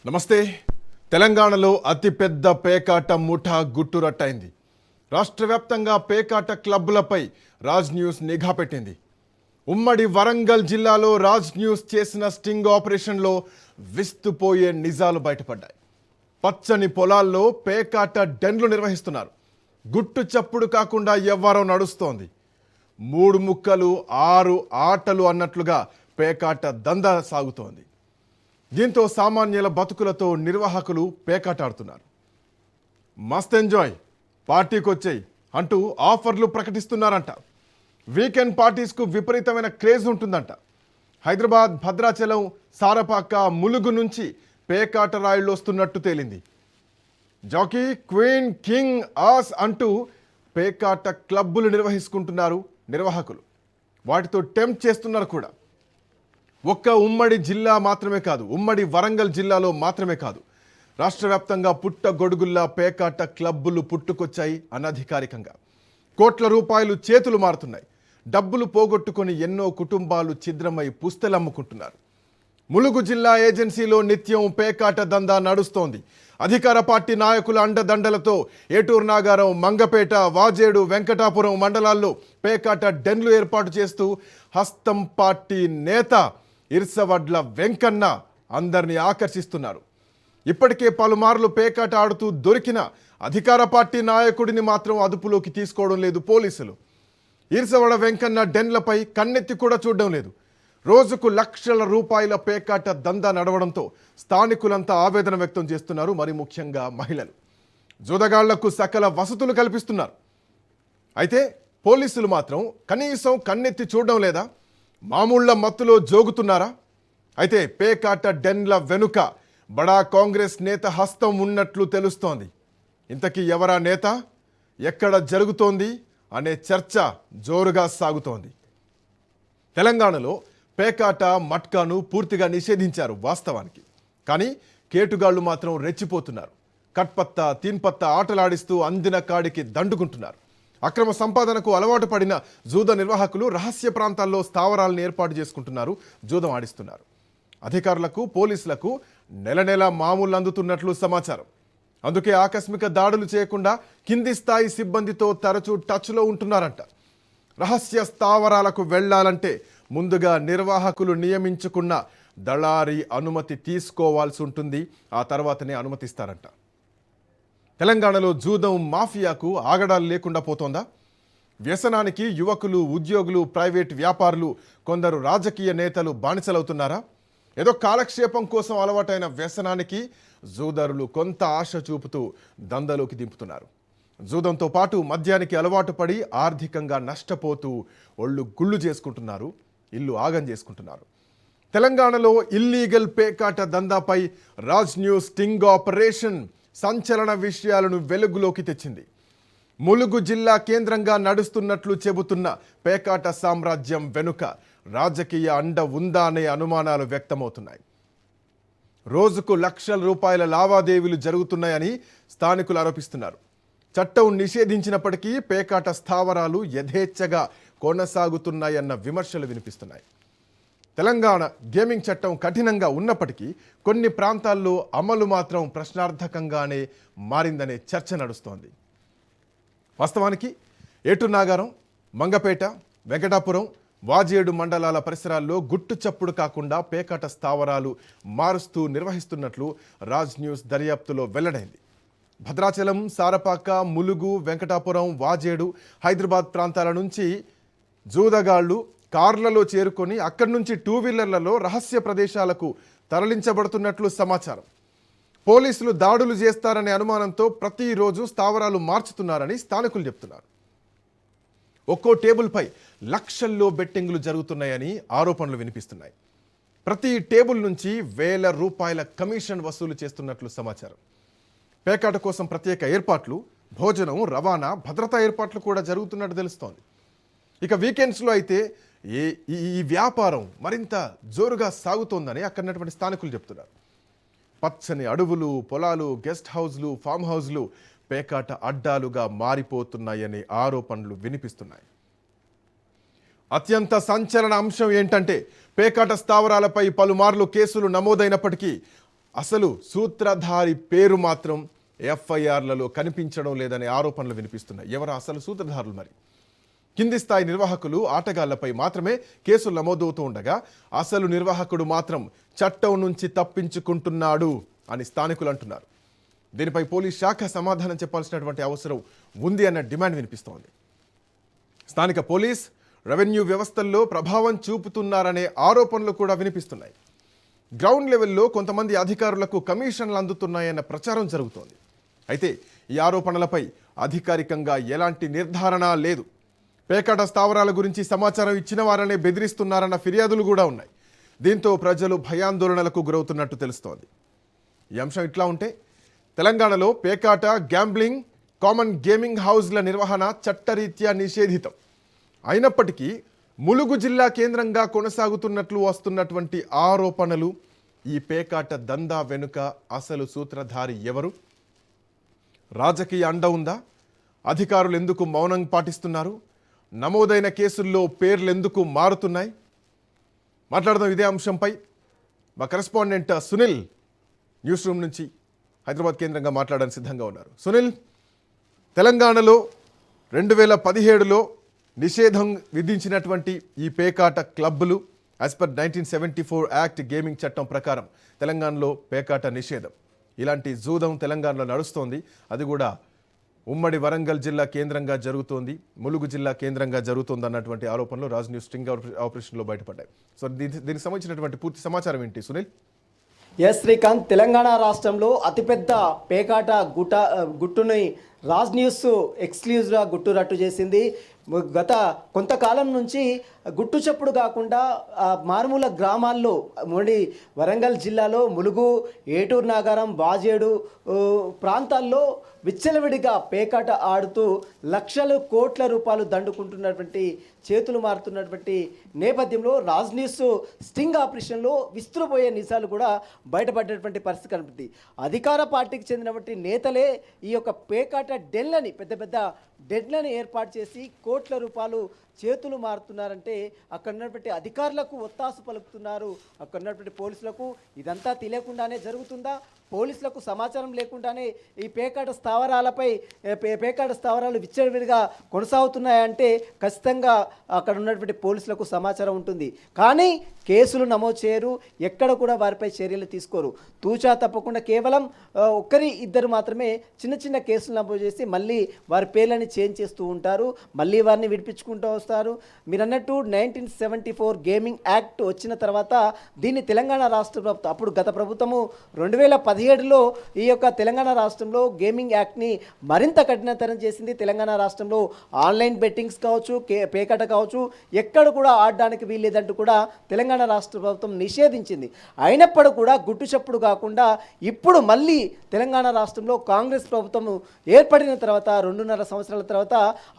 నమస్తే. తెలంగాణలో అతిపెద్ద పేకాట ముఠా గుట్టురట్టయింది. రాష్ట్ర వ్యాప్తంగా పేకాట క్లబ్బులపై రాజ్ న్యూస్ నిఘా పెట్టింది. ఉమ్మడి వరంగల్ జిల్లాలో రాజ్ న్యూస్ చేసిన స్టింగ్ ఆపరేషన్లో విస్తుపోయే నిజాలు బయటపడ్డాయి. పచ్చని పొలాల్లో పేకాట డెన్లు నిర్వహిస్తున్నారు. గుట్టు చప్పుడు కాకుండా ఎవ్వరో నడుస్తోంది. 3 ముక్కలు 6 ఆటలు అన్నట్లుగా పేకాట దందా సాగుతోంది. దీంతో సామాన్యుల బతుకులతో నిర్వాహకులు పేకాటాడుతున్నారు. మస్త్ ఎంజాయ్, పార్టీకొచ్చేయి అంటూ ఆఫర్లు ప్రకటిస్తున్నారంట. వీకెండ్ పార్టీస్కు విపరీతమైన క్రేజ్ ఉంటుందంట. హైదరాబాద్, భద్రాచలం, సారపాక, ములుగు నుంచి పేకాట రాయిళ్ళు వస్తున్నట్టు తేలింది. జాకీ, క్వీన్, కింగ్, ఆస్ అంటూ పేకాట క్లబ్బులు నిర్వహించుకుంటున్నారు నిర్వాహకులు. వాటితో టెంప్ట్ చేస్తున్నారు కూడా. ఒక్క ఉమ్మడి జిల్లా మాత్రమే కాదు, ఉమ్మడి వరంగల్ జిల్లాలో మాత్రమే కాదు, రాష్ట్ర వ్యాప్తంగా పుట్టగొడుగుల్లా పేకాట క్లబ్బులు పుట్టుకొచ్చాయి. అనధికారికంగా కోట్ల రూపాయలు చేతులు మారుతున్నాయి. డబ్బులు పోగొట్టుకొని ఎన్నో కుటుంబాలు ఛిద్రమై పుస్తెలమ్ముకుంటున్నారు. ములుగు జిల్లా ఏజెన్సీలో నిత్యం పేకాట దందా నడుస్తోంది. అధికార పార్టీ నాయకుల అండదండలతో ఏటూరు నాగారం, మంగపేట, వాజేడు, వెంకటాపురం మండలాల్లో పేకాట డెన్లు ఏర్పాటు చేస్తూ హస్తం పార్టీ నేత ఇర్సవడ్ల వెంకన్న అందరినీ ఆకర్షిస్తున్నారు. ఇప్పటికే పలుమార్లు పేకాట ఆడుతూ దొరికిన అధికార పార్టీ నాయకుడిని మాత్రం అదుపులోకి తీసుకోవడం లేదు పోలీసులు. ఇర్సవడ వెంకన్న డెన్లపై కన్నెత్తి కూడా చూడడం లేదు. రోజుకు లక్షల రూపాయల పేకాట దందా నడవడంతో స్థానికులంతా ఆవేదన వ్యక్తం చేస్తున్నారు. మరి ముఖ్యంగా మహిళలు. జూదగాళ్లకు సకల వసతులు కల్పిస్తున్నారు. అయితే పోలీసులు మాత్రం కనీసం కన్నెత్తి చూడడం లేదా? మామూళ్ల మత్తులో జోగుతున్నారా? అయితే పేకాట డెన్ల వెనుక బడా కాంగ్రెస్ నేత హస్తం ఉన్నట్లు తెలుస్తోంది. ఇంతకీ ఎవరా నేత, ఎక్కడ జరుగుతోంది అనే చర్చ జోరుగా సాగుతోంది. తెలంగాణలో పేకాట, మట్కాను పూర్తిగా నిషేధించారు వాస్తవానికి. కానీ కేటుగాళ్లు మాత్రం రెచ్చిపోతున్నారు. కట్పత్తా, తీన్పత్తా ఆటలాడిస్తూ అందిన కాడికి దండుకుంటున్నారు. అక్రమ సంపాదనకు అలవాటు పడిన జూద నిర్వాహకులు రహస్య ప్రాంతాల్లో స్థావరాలను ఏర్పాటు చేసుకుంటున్నారు, జూదం ఆడిస్తున్నారు. అధికారులకు, పోలీసులకు నెల నెల మామూలు అందుతున్నట్లు సమాచారం. అందుకే ఆకస్మిక దాడులు చేయకుండా కింది స్థాయి సిబ్బందితో తరచూ టచ్లో ఉంటున్నారంట. రహస్య స్థావరాలకు వెళ్లాలంటే ముందుగా నిర్వాహకులు నియమించుకున్న దళారీ అనుమతి తీసుకోవాల్సి ఉంటుంది. ఆ తర్వాతనే అనుమతిస్తారంట. తెలంగాణలో జూదం మాఫియాకు ఆగడాలు లేకుండా పోతోందా? వ్యసనానికి యువకులు, ఉద్యోగులు, ప్రైవేట్ వ్యాపారులు, కొందరు రాజకీయ నేతలు బానిసలవుతున్నారా? ఏదో కాలక్షేపం కోసం అలవాటైన వ్యసనానికి జూదరులు కొంత ఆశ చూపుతూ దందలోకి దింపుతున్నారు. జూదంతో పాటు మద్యానికి అలవాటు పడి ఆర్థికంగా నష్టపోతూ ఒళ్ళు గుళ్ళు చేసుకుంటున్నారు, ఇల్లు ఆగం చేసుకుంటున్నారు. తెలంగాణలో ఇల్లీగల్ పేకాట దందాపై రాజ్ న్యూస్ స్టింగ్ ఆపరేషన్ సంచలన విషయాలను వెలుగులోకి తెచ్చింది. ములుగు జిల్లా కేంద్రంగా నడుస్తున్నట్లు చెబుతున్న పేకాట సామ్రాజ్యం వెనుక రాజకీయ అండ ఉందా అనే అనుమానాలు వ్యక్తమవుతున్నాయి. రోజుకు లక్షల రూపాయల లావాదేవీలు జరుగుతున్నాయని స్థానికులు ఆరోపిస్తున్నారు. చట్టం నిషేధించినప్పటికీ పేకాట స్థావరాలు యథేచ్ఛగా కొనసాగుతున్నాయన్న విమర్శలు వినిపిస్తున్నాయి. తెలంగాణ గేమింగ్ చట్టం కఠినంగా ఉన్నప్పటికీ కొన్ని ప్రాంతాల్లో అమలు మాత్రం ప్రశ్నార్థకంగానే మారిందనే చర్చ నడుస్తోంది. వాస్తవానికి ఏటూరు నాగారం, మంగపేట, వెంకటాపురం, వాజేడు మండలాల పరిసరాల్లో గుట్టు చప్పుడు కాకుండా పేకాట స్థావరాలు మారుస్తూ నిర్వహిస్తున్నట్లు రాజ్ న్యూస్ దర్యాప్తులో వెల్లడైంది. భద్రాచలం, సారపాక, ములుగు, వెంకటాపురం, వాజేడు, హైదరాబాద్ ప్రాంతాల నుంచి జూదగాళ్లు కార్లలో చేరుకొని అక్కడి నుంచి 2 వీలర్లలో రహస్య ప్రదేశాలకు తరలించబడుతున్నట్లు సమాచారం. పోలీసులు దాడులు చేస్తారనే అనుమానంతో ప్రతిరోజు స్థావరాలు మార్చుతున్నారని స్థానికులు చెప్తున్నారు. ఒక్కో టేబుల్పై లక్షల్లో బెట్టింగ్లు జరుగుతున్నాయని ఆరోపణలు వినిపిస్తున్నాయి. ప్రతి టేబుల్ నుంచి వేల రూపాయల కమిషన్ వసూలు చేస్తున్నట్లు సమాచారం. పేకాట కోసం ప్రత్యేక ఏర్పాట్లు, భోజనం, రవాణా, భద్రతా ఏర్పాట్లు కూడా జరుగుతున్నట్టు తెలుస్తోంది. ఇక వీకెండ్స్లో అయితే ఈ వ్యాపారం మరింత జోరుగా సాగుతోందని అక్కడున్నటువంటి స్థానికులు చెప్తున్నారు. పచ్చని అడవులు, పొలాలు, గెస్ట్ హౌస్లు, ఫామ్ హౌస్లు పేకాట అడ్డాలుగా మారిపోతున్నాయనే ఆరోపణలు వినిపిస్తున్నాయి. అత్యంత సంచలన అంశం ఏంటంటే పేకాట స్థావరాలపై పలుమార్లు కేసులు నమోదైనప్పటికీ అసలు సూత్రధారి పేరు మాత్రం ఎఫ్ఐఆర్లలో కనిపించడం లేదనే ఆరోపణలు వినిపిస్తున్నాయి. ఎవరు అసలు సూత్రధారులు? మరి కింది స్థాయి నిర్వాహకులు, ఆటగాళ్లపై మాత్రమే కేసులు నమోదవుతూ ఉండగా అసలు నిర్వాహకుడు మాత్రం చట్టం నుంచి తప్పించుకుంటున్నాడు అని స్థానికులు అంటున్నారు. దీనిపై పోలీస్ శాఖ సమాధానం చెప్పాల్సినటువంటి అవసరం ఉంది అన్న డిమాండ్ వినిపిస్తోంది. స్థానిక పోలీస్, రెవెన్యూ వ్యవస్థల్లో ప్రభావం చూపుతున్నారనే ఆరోపణలు కూడా వినిపిస్తున్నాయి. గ్రౌండ్ లెవెల్లో కొంతమంది అధికారులకు కమిషన్లు అందుతున్నాయన్న ప్రచారం జరుగుతోంది. అయితే ఈ ఆరోపణలపై అధికారికంగా ఎలాంటి నిర్ధారణ లేదు. పేకాట స్థావరాల గురించి సమాచారం ఇచ్చిన వారనే బెదిరిస్తున్నారన్న ఫిర్యాదులు కూడా ఉన్నాయి. దీంతో ప్రజలు భయాందోళనలకు గురవుతున్నట్టు తెలుస్తోంది. ఈ అంశం ఇట్లా ఉంటే తెలంగాణలో పేకాట, గ్యాంబ్లింగ్, కామన్ గేమింగ్ హౌజ్ల నిర్వహణ చట్టరీత్యా నిషేధితం. అయినప్పటికీ ములుగు జిల్లా కేంద్రంగా కొనసాగుతున్నట్లు వస్తున్నటువంటి ఆరోపణలు, ఈ పేకాట దందా వెనుక అసలు సూత్రధారి ఎవరు? రాజకీయ అండ ఉందా? అధికారులు ఎందుకు మౌనం పాటిస్తున్నారు? నమోదైన కేసుల్లో పేర్లు ఎందుకు మారుతున్నాయి? మాట్లాడదాం ఇదే అంశంపై. మా కరెస్పాండెంట్ సునీల్ న్యూస్ రూమ్ నుంచి హైదరాబాద్ కేంద్రంగా మాట్లాడడానికి సిద్ధంగా ఉన్నారు. సునీల్, తెలంగాణలో 2017లో నిషేధం విధించినటువంటి ఈ పేకాట క్లబ్బులు యాజ్ పర్ 1974 యాక్ట్ గేమింగ్ చట్టం ప్రకారం తెలంగాణలో పేకాట నిషేధం. ఇలాంటి జూదం తెలంగాణలో నడుస్తోంది. అది కూడా ఉమ్మడి వరంగల్ జిల్లా కేంద్రంగా జరుగుతోంది, ములుగు జిల్లా కేంద్రంగా జరుగుతోంది అన్నటువంటి ఆరోపణలు రాజ్ న్యూస్ స్టింగ్ ఆపరేషన్లో బయటపడ్డాయి. సో దీనికి సంబంధించినటువంటి పూర్తి సమాచారం ఏంటి సునీల్? ఎస్ శ్రీకాంత్, తెలంగాణ రాష్ట్రంలో అతిపెద్ద పేకాట గుట్టుని రాజ్ న్యూస్ ఎక్స్క్లూజివ్గా గుట్టు రట్టు చేసింది. గత కొంతకాలం నుంచి గుట్టు చప్పుడు కాకుండా మారుమూల గ్రామాల్లో మొండి వరంగల్ జిల్లాలో ములుగు, ఏటూరు నాగారం, బాజేడు ప్రాంతాల్లో విచ్చలవిడిగా పేకాట ఆడుతూ లక్షల కోట్ల రూపాయలు దండుకుంటున్నటువంటి, చేతులు మారుతున్నటువంటి నేపథ్యంలో రాజ్ న్యూస్ స్టింగ్ ఆపరేషన్లో విస్తుపోయే నిజాలు కూడా బయటపడేటువంటి పరిస్థితి కనిపిస్తుంది. అధికార పార్టీకి చెందినటువంటి నేతలే ఈ యొక్క పేకాట డెన్లని, పెద్ద పెద్ద డెన్లని ఏర్పాటు చేసి కోట్ల రూపాయలు చేతులు మారుతున్నారంటే అక్కడ ఉన్నటువంటి అధికారులకు ఒత్తాసు పలుకుతున్నారు. అక్కడ ఉన్నటువంటి పోలీసులకు ఇదంతా తెలియకుండానే జరుగుతుందా? పోలీసులకు సమాచారం లేకుండానే ఈ పేకాట స్థావరాలు విచ్చలవిడిగా కొనసాగుతున్నాయంటే ఖచ్చితంగా అక్కడ ఉన్నటువంటి పోలీసులకు సమాచారం ఉంటుంది. కానీ కేసులు నమోదు చేయరు, ఎక్కడ కూడా వారిపై చర్యలు తీసుకోరు. తూచా తప్పకుండా కేవలం ఒక్కరి ఇద్దరు మాత్రమే చిన్న చిన్న కేసులు నమోదు చేసి మళ్ళీ వారి పేర్లని చేంజ్ చేస్తూ ఉంటారు, మళ్ళీ వారిని విడిపించుకుంటూ వస్తారు. మీరు అన్నట్టు 1974 గేమింగ్ యాక్ట్ వచ్చిన తర్వాత దీన్ని తెలంగాణ రాష్ట్ర ప్రభుత్వం, అప్పుడు గత ప్రభుత్వము 2017లో ఈ యొక్క తెలంగాణ రాష్ట్రంలో గేమింగ్ యాక్ట్ని మరింత కఠినతరం చేసింది. తెలంగాణ రాష్ట్రంలో ఆన్లైన్ బెట్టింగ్స్ కావచ్చు, పేకాట కావచ్చు, ఎక్కడ కూడా ఆడడానికి వీల్లేదంటూ కూడా తెలంగాణ రాష్ట్ర ప్రభుత్వం నిషేధించింది. అయినప్పుడు కూడా గుట్టు చప్పుడు కాకుండా ఇప్పుడు మళ్ళీ తెలంగాణ రాష్ట్రంలో కాంగ్రెస్ ప్రభుత్వం ఏర్పడిన తర్వాత 2.5 సంవత్సరాల తర్వాత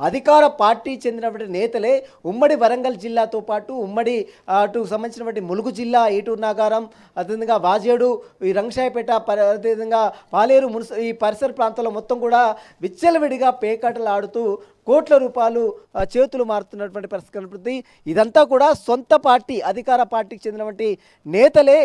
అధికార పార్టీ చెందినటువంటి నేతలే ఉమ్మడి వరంగల్ జిల్లాతో పాటు ఉమ్మడి అటు సంబంధించినటువంటి ములుగు జిల్లా, ఏటూరు నాగారం, అదేవిధంగా వాజేడు, ఈ రంగశాయపేట, అదేవిధంగా పాలేరు ఈ పరిసర ప్రాంతాల్లో మొత్తం కూడా విచ్చలవిడిగా పేకాటలు ఆడుతూ కోట్ల రూపాయలు చేతులు మారుతున్నటువంటి పరిస్థితి కనపడుతుంది. ఇదంతా కూడా సొంత పార్టీ, అధికార పార్టీకి చెందినటువంటి నేతలే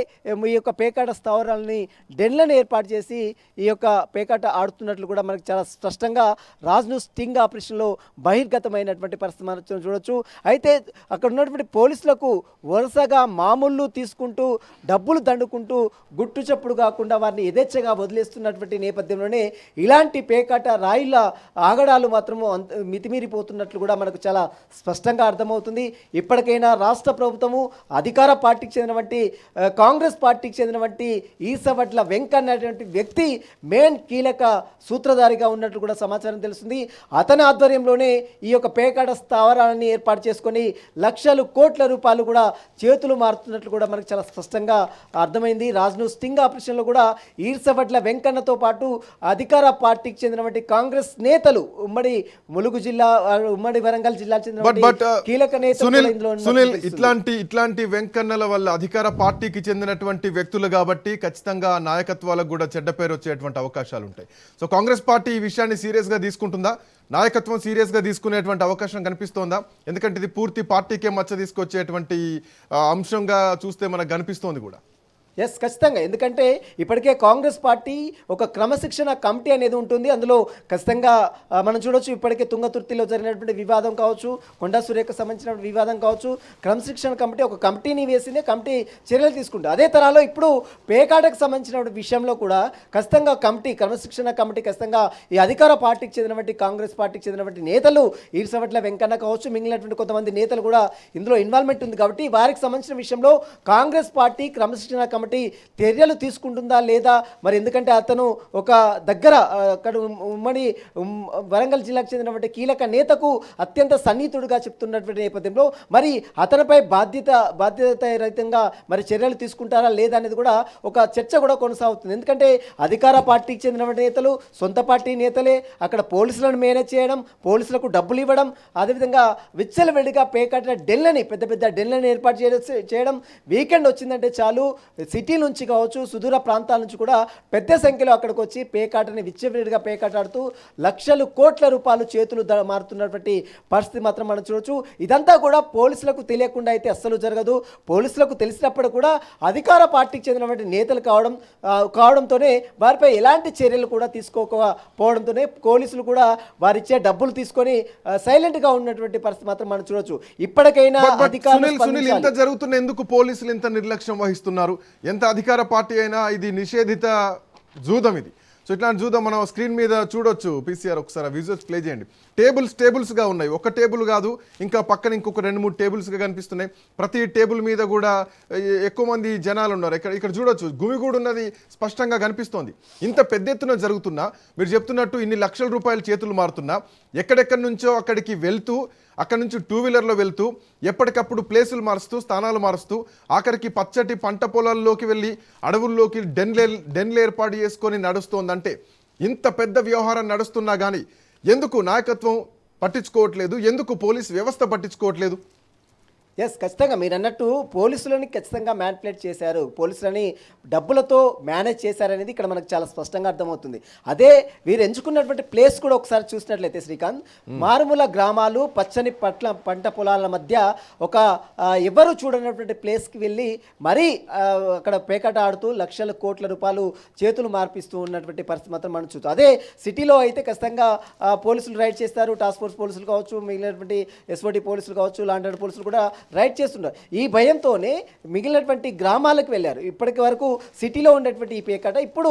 ఈ యొక్క పేకాట స్థావరాలని, డెన్లను ఏర్పాటు చేసి ఈ యొక్క పేకాట ఆడుతున్నట్లు కూడా మనకు చాలా స్పష్టంగా రాజ్ న్యూస్ స్టింగ్ ఆపరేషన్లో బహిర్గతమైనటువంటి పరిస్థితి మనం చూడవచ్చు. అయితే అక్కడ ఉన్నటువంటి పోలీసులకు వరుసగా మామూళ్ళు తీసుకుంటూ, డబ్బులు దండుకుంటూ, గుట్టు చప్పుడు కాకుండా వారిని యథేచ్ఛగా వదిలేస్తున్నటువంటి నేపథ్యంలోనే ఇలాంటి పేకాట రాయిల ఆగడాలు మాత్రము మితిమీరిపోతున్నట్లు కూడా మనకు చాలా స్పష్టంగా అర్థమవుతుంది. ఇప్పటికైనా రాష్ట్ర ప్రభుత్వము, అధికార పార్టీకి చెందినటువంటి కాంగ్రెస్ పార్టీకి చెందినటువంటి ఈసవడ్ల వెంకన్న అనేటువంటి వ్యక్తి మెయిన్ కీలక సూత్రధారిగా ఉన్నట్లు కూడా సమాచారం తెలుస్తుంది. అతని ఆధ్వర్యంలోనే ఈ యొక్క పేకాట స్థావరాన్ని ఏర్పాటు చేసుకొని లక్షల కోట్ల రూపాయలు కూడా చేతులు మారుతున్నట్లు కూడా మనకు చాలా స్పష్టంగా అర్థమైంది. రాజ్ న్యూస్ స్టింగ్ ఆపరేషన్లో కూడా ఈసవడ్ల వెంకన్నతో పాటు అధికార పార్టీకి చెందినటువంటి కాంగ్రెస్ నేతలు, ఉమ్మడి ములుగు జిల్లా, ఉమ్మడి వరంగల్ జిల్లా కీలక సునీల్, ఇట్లాంటి వెంకన్నల వల్ల అధికార పార్టీకి చెందినటువంటి వ్యక్తులు కాబట్టి ఖచ్చితంగా నాయకత్వాలకు కూడా చెడ్డ పేరు వచ్చేటువంటి అవకాశాలు ఉంటాయి. సో కాంగ్రెస్ పార్టీ ఈ విషయాన్ని సీరియస్ గా తీసుకుంటుందా? నాయకత్వం సీరియస్ గా తీసుకునేటువంటి అవకాశం కనిపిస్తోందా? ఎందుకంటే ఇది పూర్తి పార్టీకే మచ్చ తీసుకొచ్చేటువంటి అంశంగా చూస్తే మనకు కనిపిస్తోంది కూడా. ఎస్, ఖచ్చితంగా. ఎందుకంటే ఇప్పటికే కాంగ్రెస్ పార్టీ ఒక క్రమశిక్షణ కమిటీ అనేది ఉంటుంది. అందులో ఖచ్చితంగా మనం చూడొచ్చు, ఇప్పటికే తుంగతుర్తిలో జరిగినటువంటి వివాదం కావచ్చు, కొండా సురేఖకు సంబంధించిన వివాదం కావచ్చు, క్రమశిక్షణ కమిటీ ఒక కమిటీని వేసింది, కమిటీ చర్యలు తీసుకుంటుంది. అదే తరాలో ఇప్పుడు పేకాటకు సంబంధించిన విషయంలో కూడా ఖచ్చితంగా కమిటీ, క్రమశిక్షణ కమిటీ ఖచ్చితంగా ఈ అధికార పార్టీకి చెందినటువంటి కాంగ్రెస్ పార్టీకి చెందినటువంటి నేతలు ఈర్సవట్ల వెంకన్న కావచ్చు, మిగిలినటువంటి కొంతమంది నేతలు కూడా ఇందులో ఇన్వాల్వ్మెంట్ ఉంది. కాబట్టి వారికి సంబంధించిన విషయంలో కాంగ్రెస్ పార్టీ క్రమశిక్షణ కమిటీ చర్యలు తీసుకుంటుందా లేదా మరి, ఎందుకంటే అతను ఒక దగ్గర అక్కడ ఉమ్మడి వరంగల్ జిల్లాకు చెందినటువంటి కీలక నేతకు అత్యంత సన్నిహితుడిగా చెప్తున్నటువంటి నేపథ్యంలో మరి అతనిపై బాధ్యతారహితంగా మరి చర్యలు తీసుకుంటారా లేదా అనేది కూడా ఒక చర్చ కూడా కొనసాగుతుంది. ఎందుకంటే అధికార పార్టీకి చెందినటువంటి నేతలు, సొంత పార్టీ నేతలే అక్కడ పోలీసులను మేనేజ్ చేయడం, పోలీసులకు డబ్బులు ఇవ్వడం, అదేవిధంగా విచ్చలవిడిగా పేకాట డెన్లని, పెద్ద పెద్ద డెన్లని ఏర్పాటు చేయడం, వీకెండ్ వచ్చిందంటే చాలు సిటీ నుంచి కావచ్చు, సుదూర ప్రాంతాల నుంచి కూడా పెద్ద సంఖ్యలో అక్కడికి వచ్చి పేకాటని విచ్చలవిడిగా పేకాట ఆడుతూ లక్షలు కోట్ల రూపాయలు చేతులు మారుతున్నటువంటి పరిస్థితి మాత్రం మనం చూడొచ్చు. ఇదంతా కూడా పోలీసులకు తెలియకుండా అయితే అస్సలు జరగదు. పోలీసులకు తెలిసినప్పుడు కూడా అధికార పార్టీకి చెందినటువంటి నేతలు కావడంతోనే వారిపై ఎలాంటి చర్యలు కూడా తీసుకోకపోవడంతోనే పోలీసులు కూడా వారిచ్చే డబ్బులు తీసుకొని సైలెంట్గా ఉన్నటువంటి పరిస్థితి మాత్రం మనం చూడొచ్చు. ఇప్పటికైనా సునీల్, ఇంత జరుగుతున్న ఎందుకు పోలీసులు ఇంత నిర్లక్ష్యం వహిస్తున్నారు? ఎంత అధికార పార్టీ అయినా ఇది నిషేధిత జూదం ఇది. సో ఇట్లాంటి జూదం మనం స్క్రీన్ మీద చూడొచ్చు. పీసీఆర్ ఒకసారి విజువల్స్ ప్లే చేయండి. టేబుల్స్గా ఉన్నాయి, ఒక టేబుల్ కాదు, ఇంకా పక్కన ఇంకొక 2-3 టేబుల్స్గా కనిపిస్తున్నాయి. ప్రతి టేబుల్ మీద కూడా ఎక్కువ మంది జనాలు ఉన్నారు. ఇక్కడ చూడొచ్చు, గుమిగూడు ఉన్నది స్పష్టంగా కనిపిస్తోంది. ఇంత పెద్ద ఎత్తున జరుగుతున్నా, మీరు చెప్తున్నట్టు ఇన్ని లక్షల రూపాయల చేతులు మారుతున్నా, ఎక్కడెక్కడి నుంచో అక్కడికి వెళ్తూ, అక్కడి నుంచి 2 వీలర్లో వెళ్తూ, ఎప్పటికప్పుడు ప్లేసులు మారుస్తూ, స్థానాలు మారుస్తూ, ఆఖరికి పచ్చటి పంట పొలాల్లోకి వెళ్ళి అడవుల్లోకి డెన్లు ఏర్పాటు చేసుకొని నడుస్తోందంటే, ఇంత పెద్ద వ్యవహారం నడుస్తున్నా కానీ ఎందుకు నాయకత్వం పట్టించుకోవట్లేదు? ఎందుకు పోలీస్ వ్యవస్థ పట్టించుకోవట్లేదు? ఎస్, ఖచ్చితంగా మీరు అన్నట్టు పోలీసులని ఖచ్చితంగా మ్యానిపులేట్ చేశారు, పోలీసులని డబ్బులతో మేనేజ్ చేశారనేది ఇక్కడ మనకు చాలా స్పష్టంగా అర్థమవుతుంది. అదే వీరు ఎంచుకున్నటువంటి ప్లేస్ కూడా ఒకసారి చూసినట్లయితే శ్రీకాంత్, మారుమూల గ్రామాలు, పచ్చని పంట పొలాల మధ్య ఒక ఎవరు చూడనటువంటి ప్లేస్కి వెళ్ళి మరీ అక్కడ పేకాట ఆడుతూ లక్షల కోట్ల రూపాయలు చేతులు మార్పిస్తూ ఉన్నటువంటి పరిస్థితి మాత్రం మనం చూస్తాం. అదే సిటీలో అయితే ఖచ్చితంగా పోలీసులు రైడ్ చేస్తారు, టాస్క్ ఫోర్స్ పోలీసులు కావచ్చు, మిగిలినటువంటి ఎస్ఓటీ పోలీసులు కావచ్చు, లా అండ్ ఆర్డర్ పోలీసులు కూడా రైడ్ చేస్తున్నారు. ఈ భయంతోనే మిగిలినటువంటి గ్రామాలకు వెళ్ళారు. ఇప్పటికి వరకు సిటీలో ఉండేటువంటి ఈ పేకాట ఇప్పుడు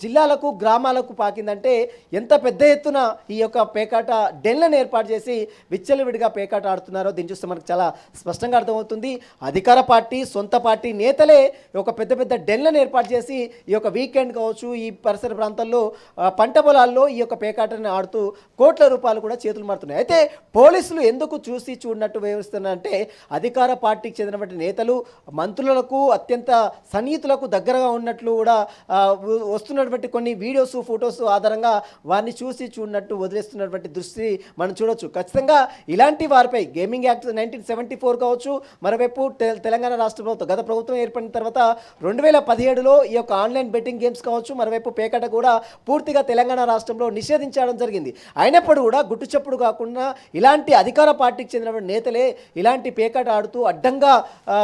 జిల్లాలకు, గ్రామాలకు పాకిందంటే ఎంత పెద్ద ఎత్తున ఈ యొక్క పేకాట డెన్లను ఏర్పాటు చేసి విచ్చలవిడిగా పేకాట ఆడుతున్నారో దీన్ని చూస్తే మనకు చాలా స్పష్టంగా అర్థమవుతుంది. అధికార పార్టీ, సొంత పార్టీ నేతలే ఒక పెద్ద పెద్ద డెన్లను ఏర్పాటు చేసి ఈ యొక్క వీకెండ్ కావచ్చు, ఈ పరిసర ప్రాంతాల్లో పంట పొలాల్లో ఈ యొక్క పేకాటని ఆడుతూ కోట్ల రూపాయలు కూడా చేతులు మారుతున్నాయి. అయితే పోలీసులు ఎందుకు చూసి చూడనట్టు వ్యవహరిస్తున్నారంటే, అధికార పార్టీకి చెందినటువంటి నేతలు, మంత్రులకు అత్యంత సన్నిహితులకు దగ్గరగా ఉన్నట్లు కూడా వస్తున్నటువంటి కొన్ని వీడియోస్, ఫొటోస్ ఆధారంగా వారిని చూసి చూడనట్టు వదిలేస్తున్నటువంటి దృష్టి మనం చూడొచ్చు. ఖచ్చితంగా ఇలాంటి వారిపై గేమింగ్ యాక్ట్ 1974 కావచ్చు, మరోవైపు తెలంగాణ రాష్ట్ర ప్రభుత్వం, గత ప్రభుత్వం ఏర్పడిన తర్వాత 2017లో ఈ యొక్క ఆన్లైన్ బెట్టింగ్ గేమ్స్ కావచ్చు, మరోవైపు పేకాట కూడా పూర్తిగా తెలంగాణ రాష్ట్రంలో నిషేధించడం జరిగింది. అయినప్పుడు కూడా గుట్టు చప్పుడు కాకుండా ఇలాంటి అధికార పార్టీకి చెందినటువంటి నేతలే ఇలాంటి పేకాట ఆడుతూ అడ్డంగా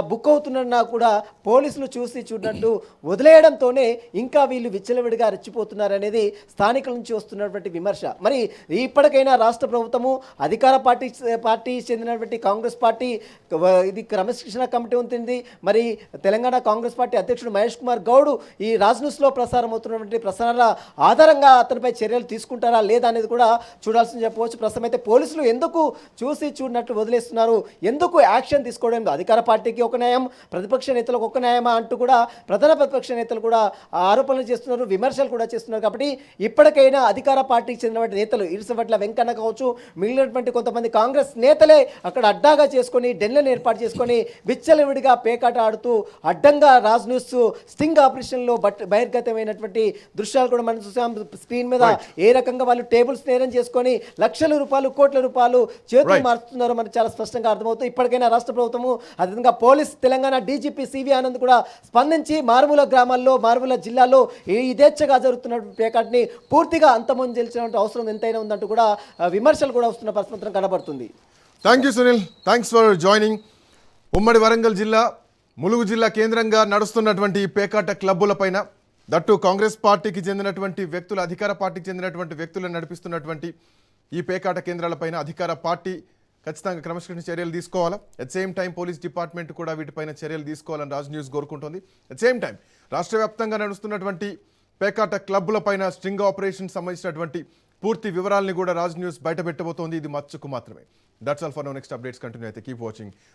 బుక్ అవుతున్నా కూడా పోలీసులు చూసి చూడనట్టు వదిలేయడంతోనే ఇంకా వీళ్ళు విచ్చలవిడిగా రెచ్చిపోతున్నారనేది స్థానికుల నుంచి వస్తున్నటువంటి విమర్శ. మరి ఇప్పటికైనా రాష్ట్ర ప్రభుత్వము, అధికార పార్టీ చెందినటువంటి కాంగ్రెస్ పార్టీ ఇది క్రమశిక్షణ కమిటీ ఉంటుంది. మరి తెలంగాణ కాంగ్రెస్ పార్టీ అధ్యక్షుడు మహేష్ కుమార్ గౌడ్ ఈ రాజ్ న్యూస్లో ప్రసారం అవుతున్నటువంటి ప్రసారాల ఆధారంగా అతనిపై చర్యలు తీసుకుంటారా లేదా అనేది కూడా చూడాల్సింది చెప్పవచ్చు. ప్రస్తుతం అయితే పోలీసులు ఎందుకు చూసి చూడనట్టు వదిలేస్తున్నారు, ఎందుకు యాక్షన్ తీసుకోవడం? అధికార పార్టీకి ఒక న్యాయం, ప్రతిపక్ష నేతలకు ఒక న్యాయమా అంటూ కూడా ప్రధాన ప్రతిపక్ష నేతలు కూడా ఆరోపణలు చేస్తున్నారు, విమర్శలు కూడా చేస్తున్నారు. కాబట్టి ఇప్పటికైనా అధికార పార్టీకి చెందినటువంటి నేతలు ఈర్సవట్ల వెంకన్న కావచ్చు, మిగిలినటువంటి కొంతమంది కాంగ్రెస్ నేతలే అక్కడ అడ్డాగా చేసుకొని డెన్లను ఏర్పాటు చేసుకొని విచ్చలవిడిగా పేకాట ఆడుతూ అడ్డంగా రాజ్ న్యూస్ స్టింగ్ ఆపరేషన్లో బహిర్గతమైనటువంటి దృశ్యాలు కూడా మనం చూసాం స్క్రీన్ మీద. ఏ రకంగా వాళ్ళు టేబుల్స్ నేరం చేసుకొని లక్షల రూపాయలు, కోట్ల రూపాయలు చేతులు మారుతున్నారో మనకు చాలా స్పష్టంగా అర్థమవుతుంది. ఇప్పటికైనా రాష్ట్ర ప్రభుత్వము, అదేవిధంగా police, Telangana DGP CV Anand కూడా స్పందించి మారుమూల గ్రామాల్లో, మారుమూల జిల్లాలో యథేచ్ఛగా జరుగుతున్న పేకాట్ని పూర్తిగా అంతమొందించాల్సిన అవసరం ఎంతైనా ఉందంటూ కూడా విమర్శలు కూడా వస్తున్న పరిస్థితి కనబడుతుంది. Thank you Sunil, thanks for joining. ఉమ్మడి వరంగల్ జిల్లా ములుగు జిల్లా కేంద్రంగా నడుస్తున్నటువంటి ఈ పేకాట క్లబ్బులపైన దట్టు కాంగ్రెస్ పార్టీకి చెందినటువంటి వ్యక్తులు అధికార పార్టీకి చెందినటువంటి వ్యక్తులను నడిపిస్తున్నటువంటి ఈ పేకాట కేంద్రాలపైన అధికార పార్టీ ఖచ్చితంగా క్రమశిక్షణ చర్యలు తీసుకోవాలా. At same time police department కూడా వీటిపైన చర్యలు తీసుకోవాలని రాజ్ న్యూస్ కోరుకుంటుంది. అట్ సేమ్ టైం రాష్ట్ర వ్యాప్తంగా నడుస్తున్నటువంటి పేకాట క్లబ్బులపైన స్ట్రింగ్ ఆపరేషన్ సంబంధించినటువంటి పూర్తి వివరాలని కూడా రాజ్ న్యూస్ బయట పెట్టబోతోంది. ఇది మచ్చుకు మాత్రమే. That's all for now. Next updates continue అయితే కీప్ వాచింగ్